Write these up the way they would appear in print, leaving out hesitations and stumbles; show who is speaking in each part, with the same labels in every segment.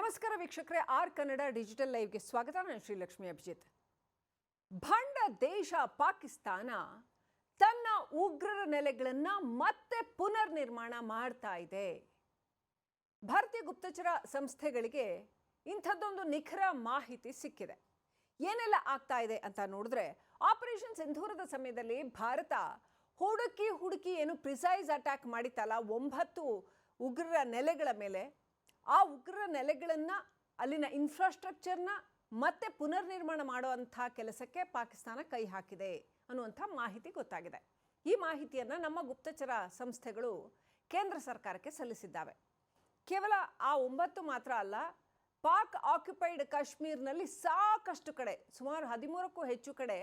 Speaker 1: ನಮಸ್ಕಾರ ವೀಕ್ಷಕರೇ, R Kannada digital ಲೈವ್ಗೆ ಸ್ವಾಗತ. ನಾನು ಶ್ರೀಲಕ್ಷ್ಮಿ ಅಭಿಜಿತ್. ಭಂಡ ದೇಶ ಪಾಕಿಸ್ತಾನ ತನ್ನ ಉಗ್ರರ ನೆಲೆಗಳನ್ನು ಮತ್ತೆ ಪುನರ್ ನಿರ್ಮಾಣ ಮಾಡ್ತಾ ಇದೆ. ಭಾರತೀಯ ಗುಪ್ತಚರ ಸಂಸ್ಥೆಗಳಿಗೆ ಇಂಥದ್ದೊಂದು ನಿಖರ ಮಾಹಿತಿ ಸಿಕ್ಕಿದೆ. ಏನೆಲ್ಲ ಆಗ್ತಾ ಇದೆ ಅಂತ ನೋಡಿದ್ರೆ, ಆಪರೇಷನ್ ಸಿಂಧೂರದ ಸಮಯದಲ್ಲಿ ಭಾರತ ಹುಡುಕಿ ಏನು ಪ್ರಿಸೈಸ್ ಅಟ್ಯಾಕ್ ಮಾಡಿತ್ತಲ್ಲ 9 ಉಗ್ರರ ನೆಲೆಗಳ ಮೇಲೆ, ಆ ಉಗ್ರರ ನೆಲೆಗಳನ್ನು, ಅಲ್ಲಿನ ಇನ್ಫ್ರಾಸ್ಟ್ರಕ್ಚರ್ನ ಮತ್ತೆ ಪುನರ್ ನಿರ್ಮಾಣ ಮಾಡುವಂಥ ಕೆಲಸಕ್ಕೆ ಪಾಕಿಸ್ತಾನ ಕೈ ಹಾಕಿದೆ ಅನ್ನುವಂಥ ಮಾಹಿತಿ ಗೊತ್ತಾಗಿದೆ. ಈ ಮಾಹಿತಿಯನ್ನು ನಮ್ಮ ಗುಪ್ತಚರ ಸಂಸ್ಥೆಗಳು ಕೇಂದ್ರ ಸರ್ಕಾರಕ್ಕೆ ಸಲ್ಲಿಸಿದ್ದಾವೆ. ಕೇವಲ ಆ 9 ಮಾತ್ರ ಅಲ್ಲ, ಪಾಕ್ ಆಕ್ಯುಪೈಡ್ ಕಾಶ್ಮೀರ್ನಲ್ಲಿ ಸಾಕಷ್ಟು ಕಡೆ, ಸುಮಾರು 13ಕ್ಕೂ ಹೆಚ್ಚು ಕಡೆ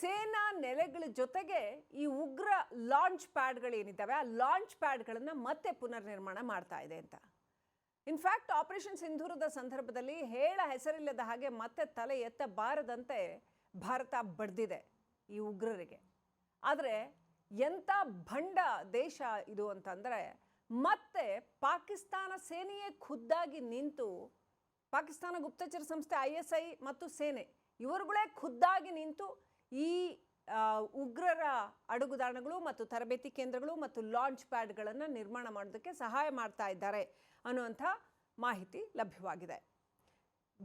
Speaker 1: ಸೇನಾ ನೆಲೆಗಳ ಜೊತೆಗೆ ಈ ಉಗ್ರ ಲಾಂಚ್ ಪ್ಯಾಡ್ಗಳೇನಿದ್ದಾವೆ, ಆ ಲಾಂಚ್ ಪ್ಯಾಡ್ಗಳನ್ನು ಮತ್ತೆ ಪುನರ್ ನಿರ್ಮಾಣ ಮಾಡ್ತಾ ಇದೆ ಅಂತ. ಇನ್ಫ್ಯಾಕ್ಟ್ ಆಪರೇಷನ್ ಸಿಂಧೂರದ ಸಂದರ್ಭದಲ್ಲಿ ಹೆಸರಿಲ್ಲದ ಹಾಗೆ ಮತ್ತೆ ತಲೆ ಎತ್ತಬಾರದಂತೆ ಭಾರತ ಬಡ್ದಿದೆ ಈ ಉಗ್ರರಿಗೆ. ಆದರೆ ಎಂಥ ಭಂಡ ದೇಶ ಇದು ಅಂತಂದರೆ, ಮತ್ತೆ ಪಾಕಿಸ್ತಾನ ಸೇನೆಯೇ ಖುದ್ದಾಗಿ ನಿಂತು, ಪಾಕಿಸ್ತಾನ ಗುಪ್ತಚರ ಸಂಸ್ಥೆ ISI ಮತ್ತು ಸೇನೆ ಇವರುಗಳೇ ಖುದ್ದಾಗಿ ನಿಂತು ಈ ಉಗ್ರರ ಅಡುಗುದಾಣಗಳು ಮತ್ತು ತರಬೇತಿ ಕೇಂದ್ರಗಳು ಮತ್ತು ಲಾಂಚ್ ಪ್ಯಾಡ್ಗಳನ್ನು ನಿರ್ಮಾಣ ಮಾಡೋದಕ್ಕೆ ಸಹಾಯ ಮಾಡ್ತಾ ಇದ್ದಾರೆ ಅನ್ನುವಂಥ ಮಾಹಿತಿ ಲಭ್ಯವಾಗಿದೆ.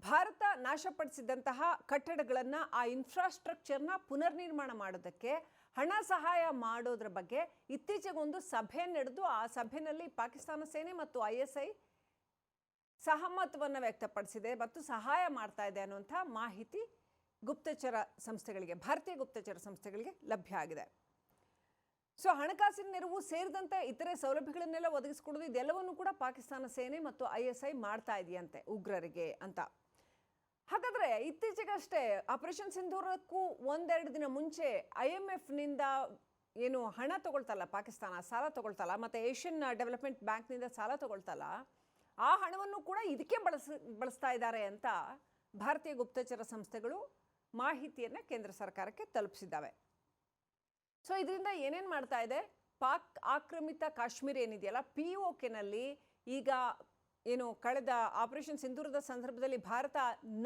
Speaker 1: ಭಾರತ ನಾಶಪಡಿಸಿದಂತಹ ಕಟ್ಟಡಗಳನ್ನು, ಆ ಇನ್ಫ್ರಾಸ್ಟ್ರಕ್ಚರ್ನ ಪುನರ್ ನಿರ್ಮಾಣ ಮಾಡೋದಕ್ಕೆ ಹಣ ಸಹಾಯ ಮಾಡೋದ್ರ ಬಗ್ಗೆ ಇತ್ತೀಚೆಗೊಂದು ಸಭೆ ನಡೆದು, ಆ ಸಭೆಯಲ್ಲಿ ಪಾಕಿಸ್ತಾನ ಸೇನೆ ಮತ್ತು ISI ಸಹಮತವನ್ನು ವ್ಯಕ್ತಪಡಿಸಿದೆ ಮತ್ತು ಸಹಾಯ ಮಾಡ್ತಾ ಇದೆ ಅನ್ನುವಂಥ ಮಾಹಿತಿ ಗುಪ್ತಚರ ಸಂಸ್ಥೆಗಳಿಗೆ, ಭಾರತೀಯ ಗುಪ್ತಚರ ಸಂಸ್ಥೆಗಳಿಗೆ ಲಭ್ಯ ಆಗಿದೆ. ಸೊ ಹಣಕಾಸಿನ ನೆರವು ಸೇರಿದಂತೆ ಇತರೆ ಸೌಲಭ್ಯಗಳನ್ನೆಲ್ಲ ಒದಗಿಸಿಕೊಡೋದು, ಇದೆಲ್ಲವನ್ನು ಕೂಡ ಪಾಕಿಸ್ತಾನ ಸೇನೆ ಮತ್ತು ISI ಮಾಡ್ತಾ ಇದೆಯಂತೆ ಉಗ್ರರಿಗೆ ಅಂತ. ಹಾಗಾದರೆ ಇತ್ತೀಚೆಗಷ್ಟೇ ಆಪರೇಷನ್ ಸಿಂಧೂರಕ್ಕೂ 1-2 ದಿನ ಮುಂಚೆ IMFನಿಂದ ಏನು ಹಣ ತಗೊಳ್ತಲ್ಲ ಪಾಕಿಸ್ತಾನ, ಸಾಲ ತಗೊಳ್ತಲ್ಲ, ಮತ್ತು ಏಷ್ಯನ್ ಡೆವಲಪ್ಮೆಂಟ್ ಬ್ಯಾಂಕ್ನಿಂದ ಸಾಲ ತಗೊಳ್ತಲ್ಲ, ಆ ಹಣವನ್ನು ಕೂಡ ಇದಕ್ಕೆ ಬಳಸ್ತಾ ಇದ್ದಾರೆ ಅಂತ ಭಾರತೀಯ ಗುಪ್ತಚರ ಸಂಸ್ಥೆಗಳು ಮಾಹಿತಿಯನ್ನು ಕೇಂದ್ರ ಸರ್ಕಾರಕ್ಕೆ ತಲುಪಿಸಿದ್ದಾವೆ. ಸೊ ಇದರಿಂದ ಏನೇನು ಮಾಡ್ತಾ ಇದೆ, ಪಾಕ್ ಆಕ್ರಮಿತ ಕಾಶ್ಮೀರ ಏನಿದೆಯಲ್ಲ, POKನಲ್ಲಿ ಈಗ ಏನು ಕಳೆದ ಆಪರೇಷನ್ ಸಿಂಧೂರದ ಸಂದರ್ಭದಲ್ಲಿ ಭಾರತ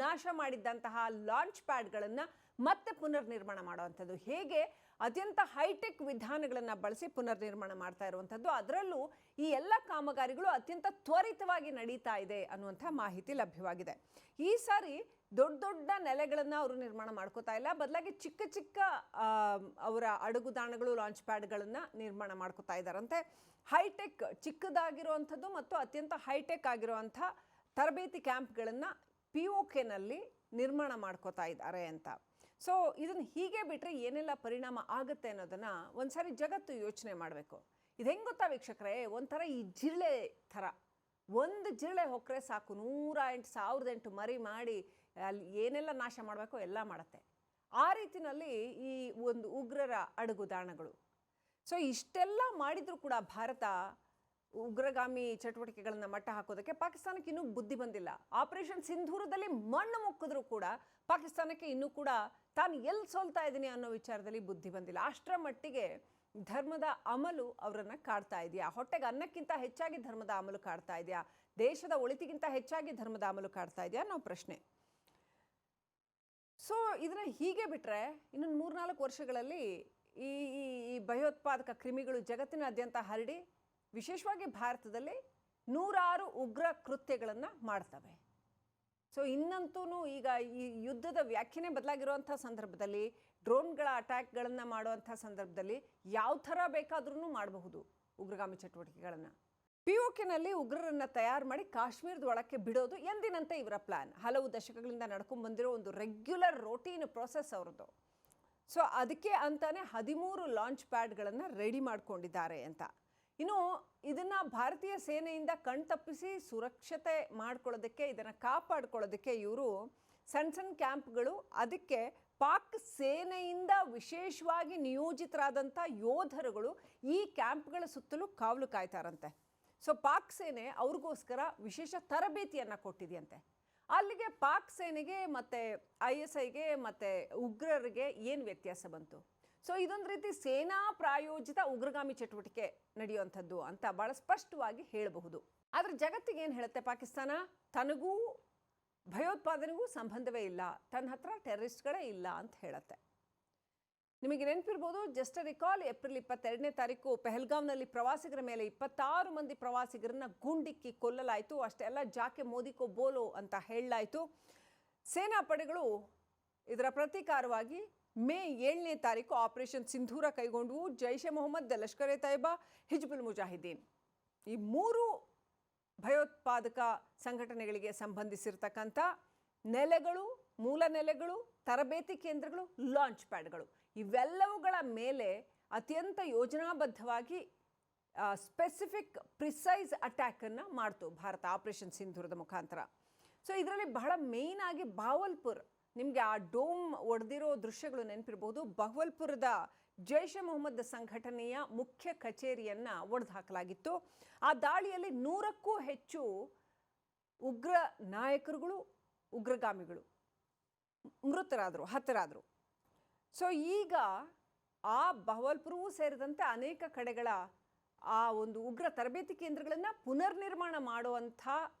Speaker 1: ನಾಶ ಮಾಡಿದ್ದಂತಹ ಲಾಂಚ್ ಪ್ಯಾಡ್ಗಳನ್ನು ಮತ್ತೆ ಪುನರ್ ನಿರ್ಮಾಣ ಮಾಡುವಂಥದ್ದು, ಹೇಗೆ ಅತ್ಯಂತ ಹೈಟೆಕ್ ವಿಧಾನಗಳನ್ನು ಬಳಸಿ ಪುನರ್ ನಿರ್ಮಾಣ ಮಾಡ್ತಾ ಇರುವಂಥದ್ದು, ಅದರಲ್ಲೂ ಈ ಎಲ್ಲ ಕಾಮಗಾರಿಗಳು ಅತ್ಯಂತ ತ್ವರಿತವಾಗಿ ನಡೀತಾ ಇದೆ ಅನ್ನುವಂಥ ಮಾಹಿತಿ ಲಭ್ಯವಾಗಿದೆ. ಈ ಸಾರಿ ದೊಡ್ಡ ನೆಲೆಗಳನ್ನು ಅವರು ನಿರ್ಮಾಣ ಮಾಡ್ಕೋತಾ ಇಲ್ಲ, ಬದಲಾಗಿ ಚಿಕ್ಕ ಅವರ ಅಡುಗುದಾಣಗಳು, ಲಾಂಚ್ ಪ್ಯಾಡ್ಗಳನ್ನು ನಿರ್ಮಾಣ ಮಾಡ್ಕೋತಾ ಇದ್ದಾರಂತೆ. ಹೈಟೆಕ್ ಚಿಕ್ಕದಾಗಿರುವಂಥದ್ದು ಮತ್ತು ಅತ್ಯಂತ ಹೈಟೆಕ್ ಆಗಿರುವಂಥ ತರಬೇತಿ ಕ್ಯಾಂಪ್ಗಳನ್ನು POKನಲ್ಲಿ ನಿರ್ಮಾಣ ಮಾಡ್ಕೋತಾ ಇದ್ದಾರೆ ಅಂತ. ಸೊ ಇದನ್ನು ಹೀಗೆ ಬಿಟ್ಟರೆ ಏನೆಲ್ಲ ಪರಿಣಾಮ ಆಗುತ್ತೆ ಅನ್ನೋದನ್ನು ಒಂದ್ಸಾರಿ ಜಗತ್ತು ಯೋಚನೆ ಮಾಡಬೇಕು. ಇದು ಹೆಂಗೆ ಗೊತ್ತಾ ವೀಕ್ಷಕರೇ, ಒಂಥರ ಈ ಜಿರಳೆ ಥರ, ಒಂದು ಜಿರಳೆ ಹೊಕ್ಕರೆ ಸಾಕು 108,008 ಮರಿ ಮಾಡಿ ಅಲ್ಲಿ ಏನೆಲ್ಲ ನಾಶ ಮಾಡಬೇಕೋ ಎಲ್ಲ ಮಾಡುತ್ತೆ. ಆ ರೀತಿಯಲ್ಲಿ ಈ ಒಂದು ಉಗ್ರರ ಅಡುಗುದಾಣಗಳು. ಸೊ ಇಷ್ಟೆಲ್ಲ ಮಾಡಿದರೂ ಕೂಡ ಭಾರತ ಉಗ್ರಗಾಮಿ ಚಟುವಟಿಕೆಗಳನ್ನು ಮಟ್ಟ ಹಾಕೋದಕ್ಕೆ ಪಾಕಿಸ್ತಾನಕ್ಕೆ ಇನ್ನೂ ಬುದ್ಧಿ ಬಂದಿಲ್ಲ. ಆಪರೇಷನ್ ಸಿಂಧೂರದಲ್ಲಿ ಮಣ್ಣು ಮುಕ್ಕಿದ್ರೂ ಕೂಡ ಪಾಕಿಸ್ತಾನಕ್ಕೆ ಇನ್ನೂ ಕೂಡ ತಾನು ಎಲ್ಲಿ ಸೋಲ್ತಾ ಇದ್ದೀನಿ ಅನ್ನೋ ವಿಚಾರದಲ್ಲಿ ಬುದ್ಧಿ ಬಂದಿಲ್ಲ. ಅಷ್ಟರ ಮಟ್ಟಿಗೆ ಧರ್ಮದ ಅಮಲು ಅವರನ್ನು ಕಾಡ್ತಾ ಇದೆಯಾ, ಹೊಟ್ಟೆಗೆ ಅನ್ನಕ್ಕಿಂತ ಹೆಚ್ಚಾಗಿ ಧರ್ಮದ ಅಮಲು ಕಾಡ್ತಾ ಇದೆಯಾ, ದೇಶದ ಒಳಿತಿಗಿಂತ ಹೆಚ್ಚಾಗಿ ಧರ್ಮದ ಅಮಲು ಕಾಡ್ತಾ ಇದೆಯಾ ಅನ್ನೋ ಪ್ರಶ್ನೆ. ಸೊ ಇದನ್ನು ಹೀಗೆ ಬಿಟ್ಟರೆ ಇನ್ನೊಂದು 3-4 ವರ್ಷಗಳಲ್ಲಿ ಈ ಭಯೋತ್ಪಾದಕ ಕ್ರಿಮಿಗಳು ಜಗತ್ತಿನಾದ್ಯಂತ ಹರಡಿ, ವಿಶೇಷವಾಗಿ ಭಾರತದಲ್ಲಿ 100 ಉಗ್ರ ಕೃತ್ಯಗಳನ್ನು ಮಾಡ್ತವೆ. ಸೊ ಇನ್ನಂತೂ ಈಗ ಈ ಯುದ್ಧದ ವ್ಯಾಖ್ಯೆನೇ ಬದಲಾಗಿರುವಂಥ ಸಂದರ್ಭದಲ್ಲಿ, ಡ್ರೋನ್ಗಳ ಅಟ್ಯಾಕ್ಗಳನ್ನು ಮಾಡುವಂಥ ಸಂದರ್ಭದಲ್ಲಿ ಯಾವ ಥರ ಬೇಕಾದ್ರೂ ಮಾಡಬಹುದು ಉಗ್ರಗಾಮಿ ಚಟುವಟಿಕೆಗಳನ್ನು. POKನಲ್ಲಿ ಉಗ್ರರನ್ನು ತಯಾರು ಮಾಡಿ ಕಾಶ್ಮೀರದ ಒಳಕ್ಕೆ ಬಿಡೋದು ಎಂದಿನಂತೆ ಇವರ ಪ್ಲ್ಯಾನ್. ಹಲವು ದಶಕಗಳಿಂದ ನಡ್ಕೊಂಡು ಬಂದಿರೋ ಒಂದು ರೆಗ್ಯುಲರ್ ರೋಟೀನ್ ಪ್ರೋಸೆಸ್ ಅವ್ರದ್ದು. ಸೊ ಅದಕ್ಕೆ ಅಂತಾನೆ 13 ಲಾಂಚ್ ಪ್ಯಾಡ್ಗಳನ್ನು ರೆಡಿ ಮಾಡ್ಕೊಂಡಿದ್ದಾರೆ ಅಂತ. ಇನ್ನು ಇದನ್ನು ಭಾರತೀಯ ಸೇನೆಯಿಂದ ಕಣ್ತಪ್ಪಿಸಿ ಸುರಕ್ಷತೆ ಮಾಡ್ಕೊಳ್ಳೋದಕ್ಕೆ, ಇದನ್ನು ಕಾಪಾಡ್ಕೊಳ್ಳೋದಕ್ಕೆ ಇವರು ಸಣ್ಣ ಕ್ಯಾಂಪ್ಗಳು, ಅದಕ್ಕೆ ಪಾಕ್ ಸೇನೆಯಿಂದ ವಿಶೇಷವಾಗಿ ನಿಯೋಜಿತರಾದಂಥ ಯೋಧರುಗಳು ಈ ಕ್ಯಾಂಪ್ಗಳ ಸುತ್ತಲೂ ಕಾವಲು ಕಾಯ್ತಾರಂತೆ. ಸೊ ಪಾಕ್ ಸೇನೆ ಅವ್ರಿಗೋಸ್ಕರ ವಿಶೇಷ ತರಬೇತಿಯನ್ನು ಕೊಟ್ಟಿದೆಯಂತೆ. ಅಲ್ಲಿಗೆ ಪಾಕ್ ಸೇನೆಗೆ ಮತ್ತು ISIಗೆ ಮತ್ತು ಉಗ್ರರಿಗೆ ಏನು ವ್ಯತ್ಯಾಸ ಬಂತು? ಸೊ ಇದೊಂದು ರೀತಿ ಸೇನಾ ಪ್ರಾಯೋಜಿತ ಉಗ್ರಗಾಮಿ ಚಟುವಟಿಕೆ ನಡೆಯುವಂಥದ್ದು ಅಂತ ಭಾಳ ಸ್ಪಷ್ಟವಾಗಿ ಹೇಳಬಹುದು. ಆದರೆ ಜಗತ್ತಿಗೆ ಏನು ಹೇಳುತ್ತೆ ಪಾಕಿಸ್ತಾನ? ತನಗೂ ಭಯೋತ್ಪಾದನೆಗೂ ಸಂಬಂಧವೇ ಇಲ್ಲ, ತನ್ನ ಹತ್ರ ಟೆರರಿಸ್ಟ್ಗಳೇ ಇಲ್ಲ ಅಂತ ಹೇಳುತ್ತೆ. ನಿಮಗೆ ನೆನಪಿರ್ಬೋದು, ಜಸ್ಟ್ ರಿಕಾಲ್, ಏಪ್ರಿಲ್ 22ನೇ ತಾರೀಕು ಪೆಹಲ್ಗಾವ್ನಲ್ಲಿ ಪ್ರವಾಸಿಗರ ಮೇಲೆ 26 ಮಂದಿ ಪ್ರವಾಸಿಗರನ್ನ ಗುಂಡಿಕ್ಕಿ ಕೊಲ್ಲಲಾಯಿತು. ಅಷ್ಟೆಲ್ಲ ಜಾಕೆ ಮೋದಿಕೋ ಬೋಲೋ ಅಂತ ಹೇಳಲಾಯಿತು. ಸೇನಾ ಪಡೆಗಳು ಇದರ ಪ್ರತೀಕಾರವಾಗಿ ಮೇ 7ನೇ ತಾರೀಕು ಆಪರೇಷನ್ ಸಿಂಧೂರ ಕೈಗೊಂಡವು. ಜೈಷ್ ಎ ಮೊಹಮ್ಮದ್, ಲಷ್ಕರ್ ಎ ತೈಬಾ, ಹಿಜ್ಬುಲ್ ಮುಜಾಹಿದೀನ್, ಈ 3 ಭಯೋತ್ಪಾದಕ ಸಂಘಟನೆಗಳಿಗೆ ಸಂಬಂಧಿಸಿರ್ತಕ್ಕಂಥ ನೆಲೆಗಳು, ಮೂಲ ನೆಲೆಗಳು, ತರಬೇತಿ ಕೇಂದ್ರಗಳು, ಲಾಂಚ್ ಪ್ಯಾಡ್ಗಳು, ಇವೆಲ್ಲವುಗಳ ಮೇಲೆ ಅತ್ಯಂತ ಯೋಜನಾಬದ್ಧವಾಗಿ ಸ್ಪೆಸಿಫಿಕ್ ಪ್ರಿಸೈಸ್ ಅಟ್ಯಾಕನ್ನು ಮಾಡ್ತು ಭಾರತ ಆಪರೇಷನ್ ಸಿಂಧೂರದ ಮುಖಾಂತರ. ಸೊ ಇದರಲ್ಲಿ ಬಹಳ ಮೇಯ್ನ್ ಆಗಿ ಬಾವಲ್ಪುರ್, ನಿಮಗೆ ಆ ಡೋಮ್ ಒಡೆದಿರೋ ದೃಶ್ಯಗಳು ನೆನಪಿರ್ಬೋದು. ಬಾವಲ್ಪುರದ ಜೈಷ್ ಎ ಮೊಹಮ್ಮದ್ ಸಂಘಟನೆಯ ಮುಖ್ಯ ಕಚೇರಿಯನ್ನು ಒಡೆದು ಹಾಕಲಾಗಿತ್ತು. ಆ ದಾಳಿಯಲ್ಲಿ 100ಕ್ಕೂ ಹೆಚ್ಚು ಉಗ್ರ ನಾಯಕರುಗಳು, ಉಗ್ರಗಾಮಿಗಳು ಹತರಾದರು. ಸೊ ಈಗ ಆ ಬಾವಲ್ಪುರವೂ ಸೇರಿದಂತೆ ಅನೇಕ ಕಡೆಗಳ ಆ ಒಂದು ಉಗ್ರ ತರಬೇತಿ ಕೇಂದ್ರಗಳನ್ನು ಪುನರ್ನಿರ್ಮಾಣ ಮಾಡುವಂಥ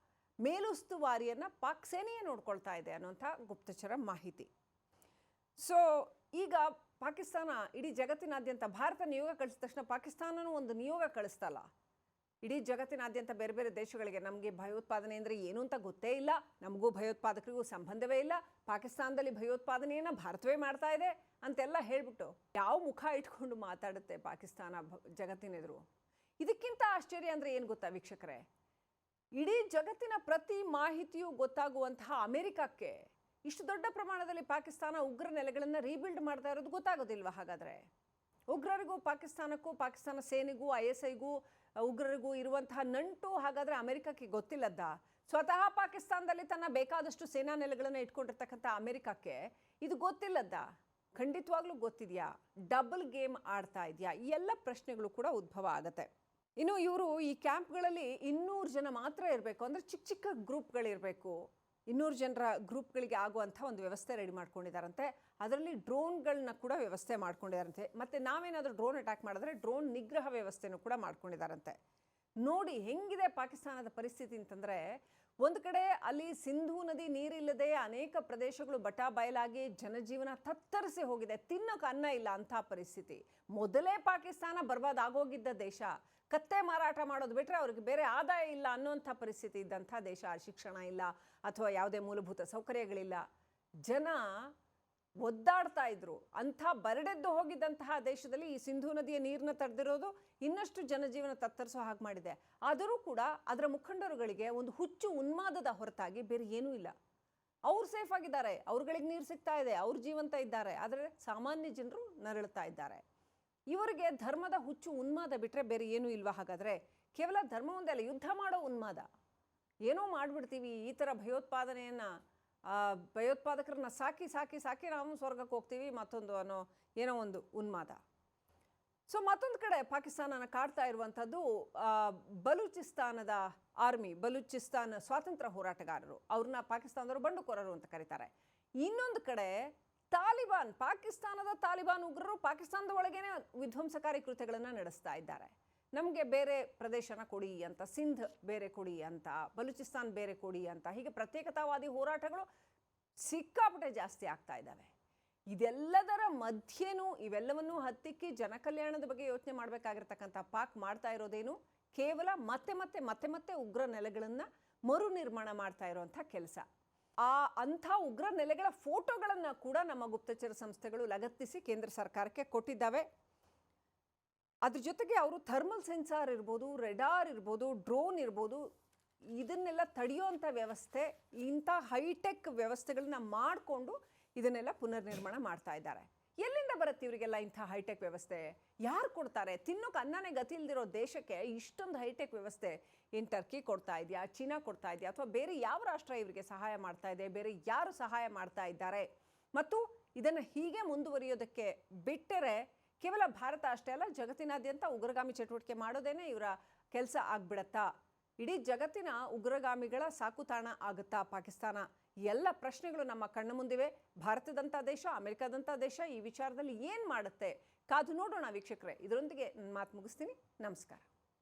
Speaker 1: ಮೇಲುಸ್ತುವಾರಿಯನ್ನು ಪಾಕ್ ಸೇನೆಯೇ ನೋಡ್ಕೊಳ್ತಾ ಇದೆ ಅನ್ನೋಂಥ ಗುಪ್ತಚರ ಮಾಹಿತಿ. ಸೊ ಈಗ ಪಾಕಿಸ್ತಾನ ಇಡೀ ಜಗತ್ತಿನಾದ್ಯಂತ, ಭಾರತ ನಿಯೋಗ ಕಳಿಸಿದ ತಕ್ಷಣ ಪಾಕಿಸ್ತಾನನೂ ಒಂದು ನಿಯೋಗ ಕಳಿಸ್ತಲ್ಲ ಇಡೀ ಜಗತ್ತಿನಾದ್ಯಂತ ಬೇರೆ ಬೇರೆ ದೇಶಗಳಿಗೆ. ನಮಗೆ ಭಯೋತ್ಪಾದನೆ ಅಂದರೆ ಏನು ಅಂತ ಗೊತ್ತೇ ಇಲ್ಲ, ನಮಗೂ ಭಯೋತ್ಪಾದಕರಿಗೂ ಸಂಬಂಧವೇ ಇಲ್ಲ, ಪಾಕಿಸ್ತಾನದಲ್ಲಿ ಭಯೋತ್ಪಾದನೆಯನ್ನು ಭಾರತವೇ ಮಾಡ್ತಾ ಇದೆ ಅಂತೆಲ್ಲ ಹೇಳ್ಬಿಟ್ಟು ಯಾವ ಮುಖ ಇಟ್ಕೊಂಡು ಮಾತಾಡುತ್ತೆ ಪಾಕಿಸ್ತಾನ ಜಗತ್ತಿನೆದುರು. ಇದಕ್ಕಿಂತ ಆಶ್ಚರ್ಯ ಅಂದರೆ ಏನು ಗೊತ್ತಾ ವೀಕ್ಷಕರೇ? ಇಡೀ ಜಗತ್ತಿನ ಪ್ರತಿ ಮಾಹಿತಿಯೂ ಗೊತ್ತಾಗುವಂತಹ ಅಮೆರಿಕಕ್ಕೆ ಇಷ್ಟು ದೊಡ್ಡ ಪ್ರಮಾಣದಲ್ಲಿ ಪಾಕಿಸ್ತಾನ ಉಗ್ರ ನೆಲೆಗಳನ್ನು ರೀಬಿಲ್ಡ್ ಮಾಡ್ತಾ ಇರೋದು ಗೊತ್ತಾಗೋದಿಲ್ವ? ಹಾಗಾದರೆ ಉಗ್ರರಿಗೂ ಪಾಕಿಸ್ತಾನಕ್ಕೂ, ಪಾಕಿಸ್ತಾನ ಸೇನೆಗೂ, ISIಗೂ ಉಗ್ರರಿಗೂ ಇರುವಂತಹ ನಂಟು ಹಾಗಾದರೆ ಅಮೆರಿಕಕ್ಕೆ ಗೊತ್ತಿಲ್ಲದ? ಸ್ವತಃ ಪಾಕಿಸ್ತಾನದಲ್ಲಿ ತನ್ನ ಬೇಕಾದಷ್ಟು ಸೇನಾ ನೆಲೆಗಳನ್ನು ಇಟ್ಕೊಂಡಿರ್ತಕ್ಕಂಥ ಅಮೆರಿಕಕ್ಕೆ ಇದು ಗೊತ್ತಿಲ್ಲದ? ಖಂಡಿತವಾಗ್ಲೂ ಗೊತ್ತಿದೆಯಾ? ಡಬಲ್ ಗೇಮ್ ಆಡ್ತಾ ಇದೆಯಾ? ಈ ಎಲ್ಲ ಪ್ರಶ್ನೆಗಳು ಕೂಡ ಉದ್ಭವ ಆಗುತ್ತೆ. ಇನ್ನು ಇವರು ಈ ಕ್ಯಾಂಪ್ಗಳಲ್ಲಿ 200 ಜನ ಮಾತ್ರ ಇರಬೇಕು, ಅಂದರೆ ಚಿಕ್ಕ ಚಿಕ್ಕ ಗ್ರೂಪ್ಗಳಿರಬೇಕು. 200 ಜನರ ಗ್ರೂಪ್ಗಳಿಗೆ ಆಗುವಂಥ ಒಂದು ವ್ಯವಸ್ಥೆ ರೆಡಿ ಮಾಡ್ಕೊಂಡಿದ್ದಾರಂತೆ. ಅದರಲ್ಲಿ ಡ್ರೋನ್ಗಳನ್ನ ಕೂಡ ವ್ಯವಸ್ಥೆ ಮಾಡ್ಕೊಂಡಿದ್ದಾರಂತೆ. ಮತ್ತು ನಾವೇನಾದರೂ ಡ್ರೋನ್ ಅಟ್ಯಾಕ್ ಮಾಡಿದ್ರೆ ಡ್ರೋನ್ ನಿಗ್ರಹ ವ್ಯವಸ್ಥೆನೂ ಕೂಡ ಮಾಡ್ಕೊಂಡಿದ್ದಾರಂತೆ. ನೋಡಿ ಹೆಂಗಿದೆ ಪಾಕಿಸ್ತಾನದ ಪರಿಸ್ಥಿತಿ ಅಂತಂದರೆ, ಒಂದು ಕಡೆ ಅಲ್ಲಿ ಸಿಂಧೂ ನದಿ ನೀರಿಲ್ಲದೆ ಅನೇಕ ಪ್ರದೇಶಗಳು ಬಟಾ ಬಯಲಾಗಿ ಜನಜೀವನ ತತ್ತರಿಸಿ ಹೋಗಿದೆ, ತಿನ್ನೋಕೆ ಅನ್ನ ಇಲ್ಲ ಅಂಥ ಪರಿಸ್ಥಿತಿ. ಮೊದಲೇ ಪಾಕಿಸ್ತಾನ ಬರ್ಬಾದಾಗೋಗಿದ್ದ ದೇಶ, ಕತ್ತೆ ಮಾರಾಟ ಮಾಡೋದು ಬಿಟ್ಟರೆ ಅವ್ರಿಗೆ ಬೇರೆ ಆದಾಯ ಇಲ್ಲ ಅನ್ನೋಂಥ ಪರಿಸ್ಥಿತಿ ಇದ್ದಂಥ ದೇಶ. ಶಿಕ್ಷಣ ಇಲ್ಲ ಅಥವಾ ಯಾವುದೇ ಮೂಲಭೂತ ಸೌಕರ್ಯಗಳಿಲ್ಲ, ಜನ ಒದ್ದಾಡ್ತಾ ಇದ್ರು. ಅಂಥ ಬರಡೆದ್ದು ಹೋಗಿದ್ದಂತಹ ದೇಶದಲ್ಲಿ ಈ ಸಿಂಧೂ ನದಿಯ ನೀರನ್ನ ತಡೆದಿರೋದು ಇನ್ನಷ್ಟು ಜನಜೀವನ ತತ್ತರಿಸೋ ಹಾಗೆ ಮಾಡಿದೆ. ಆದರೂ ಕೂಡ ಅದರ ಮುಖಂಡರುಗಳಿಗೆ ಒಂದು ಹುಚ್ಚು ಉನ್ಮಾದದ ಹೊರತಾಗಿ ಬೇರೆ ಏನೂ ಇಲ್ಲ. ಅವ್ರು ಸೇಫ್ ಆಗಿದ್ದಾರೆ, ಅವ್ರುಗಳಿಗೆ ನೀರು ಸಿಗ್ತಾ ಇದೆ, ಅವ್ರು ಜೀವಂತ ಇದ್ದಾರೆ. ಆದರೆ ಸಾಮಾನ್ಯ ಜನರು ನರಳುತ್ತಾ ಇದ್ದಾರೆ. ಇವರಿಗೆ ಧರ್ಮದ ಹುಚ್ಚು ಉನ್ಮಾದ ಬಿಟ್ಟರೆ ಬೇರೆ ಏನೂ ಇಲ್ವಾ? ಹಾಗಾದರೆ ಕೇವಲ ಧರ್ಮ ಒಂದೇ ಅಲ್ಲ, ಯುದ್ಧ ಮಾಡೋ ಉನ್ಮಾದ. ಏನೋ ಮಾಡಿಬಿಡ್ತೀವಿ, ಈ ಥರ ಭಯೋತ್ಪಾದಕರನ್ನ ಸಾಕಿ ನಾವು ಸ್ವರ್ಗಕ್ಕೆ ಹೋಗ್ತೀವಿ ಮತ್ತೊಂದು ಅನ್ನೋ ಏನೋ ಒಂದು ಉನ್ಮಾದ. ಸೊ ಮತ್ತೊಂದು ಕಡೆ ಪಾಕಿಸ್ತಾನನ ಕಾಡ್ತಾ ಇರುವಂಥದ್ದು ಬಲೂಚಿಸ್ತಾನದ ಆರ್ಮಿ, ಬಲೂಚಿಸ್ತಾನ ಸ್ವಾತಂತ್ರ್ಯ ಹೋರಾಟಗಾರರು, ಅವ್ರನ್ನ ಪಾಕಿಸ್ತಾನದವರು ಬಂಡುಕೋರರು ಅಂತ ಕರೀತಾರೆ. ಇನ್ನೊಂದು ಕಡೆ ತಾಲಿಬಾನ್, ಪಾಕಿಸ್ತಾನದ ತಾಲಿಬಾನ್ ಉಗ್ರರು ಪಾಕಿಸ್ತಾನದ ಒಳಗೇನೆ ವಿಧ್ವಂಸಕಾರಿ ಕೃತ್ಯಗಳನ್ನು ನಡೆಸ್ತಾ ಇದ್ದಾರೆ. ನಮಗೆ ಬೇರೆ ಪ್ರದೇಶನ ಕೊಡಿ ಅಂತ, ಸಿಂಧ್ ಬೇರೆ ಕೊಡಿ ಅಂತ, ಬಲೂಚಿಸ್ತಾನ್ ಬೇರೆ ಕೊಡಿ ಅಂತ, ಹೀಗೆ ಪ್ರತ್ಯೇಕತಾವಾದಿ ಹೋರಾಟಗಳು ಸಿಕ್ಕಾಪಟ್ಟೆ ಜಾಸ್ತಿ ಆಗ್ತಾ ಇದ್ದಾವೆ. ಇದೆಲ್ಲದರ ಮಧ್ಯೆನೂ ಇವೆಲ್ಲವನ್ನೂ ಹತ್ತಿಕ್ಕಿ ಜನಕಲ್ಯಾಣದ ಬಗ್ಗೆ ಯೋಚನೆ ಮಾಡಬೇಕಾಗಿರ್ತಕ್ಕಂಥ ಪಾಕ್ ಮಾಡ್ತಾ ಇರೋದೇನು? ಕೇವಲ ಮತ್ತೆ ಉಗ್ರ ನೆಲೆಗಳನ್ನು ಮರು ನಿರ್ಮಾಣ ಮಾಡ್ತಾ ಇರೋವಂಥ ಕೆಲಸ. ಅಂಥ ಉಗ್ರ ನೆಲೆಗಳ ಫೋಟೋಗಳನ್ನು ಕೂಡ ನಮ್ಮ ಗುಪ್ತಚರ ಸಂಸ್ಥೆಗಳು ಲಗತ್ತಿಸಿ ಕೇಂದ್ರ ಸರ್ಕಾರಕ್ಕೆ ಕೊಟ್ಟಿದ್ದಾವೆ. ಅದ್ರ ಜೊತೆಗೆ ಅವರು ಥರ್ಮಲ್ ಸೆನ್ಸಾರ್ ಇರ್ಬೋದು, ರೆಡಾರ್ ಇರ್ಬೋದು, ಡ್ರೋನ್ ಇರ್ಬೋದು, ಇದನ್ನೆಲ್ಲ ತಡೆಯುವಂಥ ವ್ಯವಸ್ಥೆ, ಇಂಥ ಹೈಟೆಕ್ ವ್ಯವಸ್ಥೆಗಳನ್ನ ಮಾಡಿಕೊಂಡು ಇದನ್ನೆಲ್ಲ ಪುನರ್ನಿರ್ಮಾಣ ಮಾಡ್ತಾ ಇದ್ದಾರೆ. ಎಲ್ಲಿಂದ ಬರುತ್ತೆ ಇವರಿಗೆಲ್ಲ ಇಂಥ ಹೈಟೆಕ್ ವ್ಯವಸ್ಥೆ? ಯಾರು ಕೊಡ್ತಾರೆ? ತಿನ್ನೋಕೆ ಅನ್ನನೇ ಗತಿ ಇಲ್ದಿರೋ ದೇಶಕ್ಕೆ ಇಷ್ಟೊಂದು ಹೈಟೆಕ್ ವ್ಯವಸ್ಥೆ ಏನು ಟರ್ಕಿ ಕೊಡ್ತಾ ಇದೆಯಾ, ಚೀನಾ ಕೊಡ್ತಾ ಇದೆಯಾ, ಅಥವಾ ಬೇರೆ ಯಾವ ರಾಷ್ಟ್ರ ಇವರಿಗೆ ಸಹಾಯ ಮಾಡ್ತಾ ಇದೆ? ಬೇರೆ ಯಾರು ಸಹಾಯ ಮಾಡ್ತಾ ಇದ್ದಾರೆ? ಮತ್ತು ಇದನ್ನು ಹೀಗೆ ಮುಂದುವರಿಯೋದಕ್ಕೆ ಬಿಟ್ಟರೆ ಕೇವಲ ಭಾರತ ಅಷ್ಟೇ ಅಲ್ಲ, ಜಗತ್ತಿನಾದ್ಯಂತ ಉಗ್ರಗಾಮಿ ಚಟುವಟಿಕೆ ಮಾಡೋದೇನೆ ಇವರ ಕೆಲಸ ಆಗ್ಬಿಡತ್ತಾ? ಇಡೀ ಜಗತ್ತಿನ ಉಗ್ರಗಾಮಿಗಳ ಸಾಕುತಾಣ ಆಗುತ್ತಾ ಪಾಕಿಸ್ತಾನ? ಎಲ್ಲ ಪ್ರಶ್ನೆಗಳು ನಮ್ಮ ಕಣ್ಣ ಮುಂದಿವೆ. ಭಾರತದಂಥ ದೇಶ, ಅಮೆರಿಕದಂಥ ದೇಶ ಈ ವಿಚಾರದಲ್ಲಿ ಏನು ಮಾಡುತ್ತೆ? ಕಾದು ನೋಡೋಣ ವೀಕ್ಷಕರೇ. ಇದರೊಂದಿಗೆ ನನ್ನ ಮಾತು ಮುಗಿಸ್ತೀನಿ. ನಮಸ್ಕಾರ.